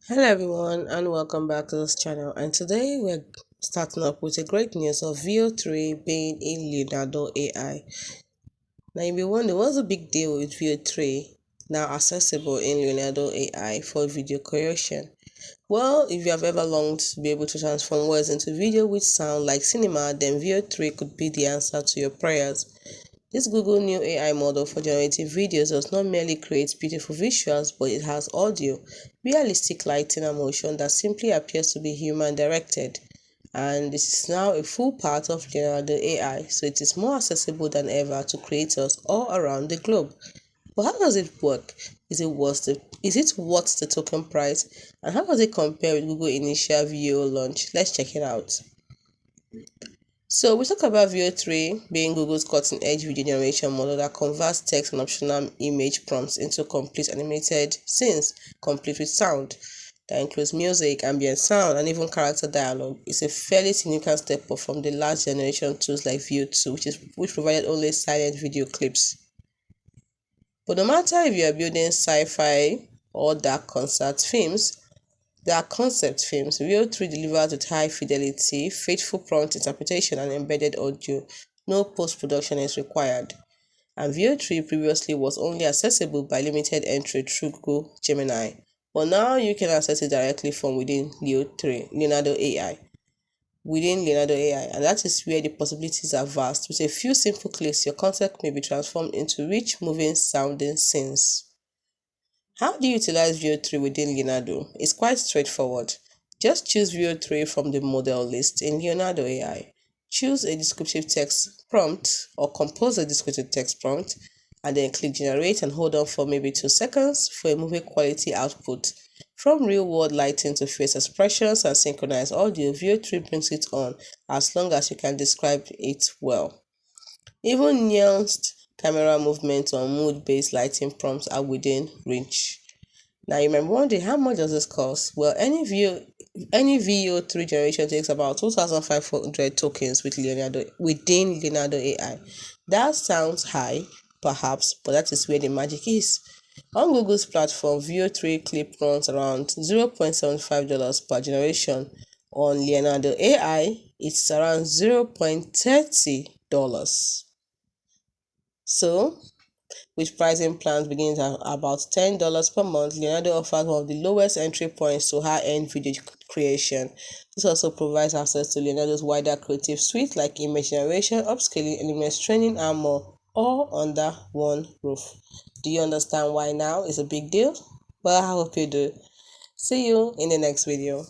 Hello everyone and welcome back to this channel, and today we're starting up with a great news of VO3 being in Leonardo AI. Now you'll be wondering, what's the big deal with VO3 now accessible in Leonardo AI for video creation? Well, if you have ever longed to be able to transform words into video which sound like cinema, then VO3 could be the answer to your prayers. This Google new AI model for generating videos does not merely create beautiful visuals, but it has audio, realistic lighting and motion that simply appears to be human directed. And this is now a full part of Leonardo AI, so it is more accessible than ever to creators all around the globe. But how does it work? Is it worth the token price? And how does it compare with Google initial VO launch? Let's check it out. So we talk about VO3 being Google's cutting-edge video generation model that converts text and optional image prompts into complete animated scenes, complete with sound. That includes music, ambient sound, and even character dialogue. It's a fairly significant step up from the last generation tools like VO2, which provided only silent video clips. But no matter if you are building sci-fi or dark concept films, VO3 delivers with high fidelity, faithful prompt interpretation, and embedded audio. No post-production is required. And VO3 previously was only accessible by limited entry through Google Gemini, but now you can access it directly from within Leonardo AI. And that is where the possibilities are vast. With a few simple clicks, your content may be transformed into rich, moving, sounding scenes. How do you utilize VO3 within Leonardo? It's quite straightforward. Just choose VO3 from the model list in Leonardo AI. Choose a descriptive text prompt or compose a descriptive text prompt, and then click generate and hold on for maybe 2 seconds for a movie quality output. From real-world lighting to face expressions and synchronized audio, VO3 brings it on as long as you can describe it well. Even nuanced camera movements or mood-based lighting prompts are within reach. Now you might be wondering, how much does this cost? Well, any VO3 generation takes about 2,500 tokens within Leonardo AI. That sounds high, perhaps, but that is where the magic is. On Google's platform, VO3 clip runs around $0.75 per generation. On Leonardo AI, it's around $0.30. So, with pricing plans beginning at about $10 per month, Leonardo offers one of the lowest entry points to high-end video creation. This also provides access to Leonardo's wider creative suite like image generation, upscaling, elements training, and more, all under one roof. Do you understand why now is a big deal? Well, I hope you do. See you in the next video.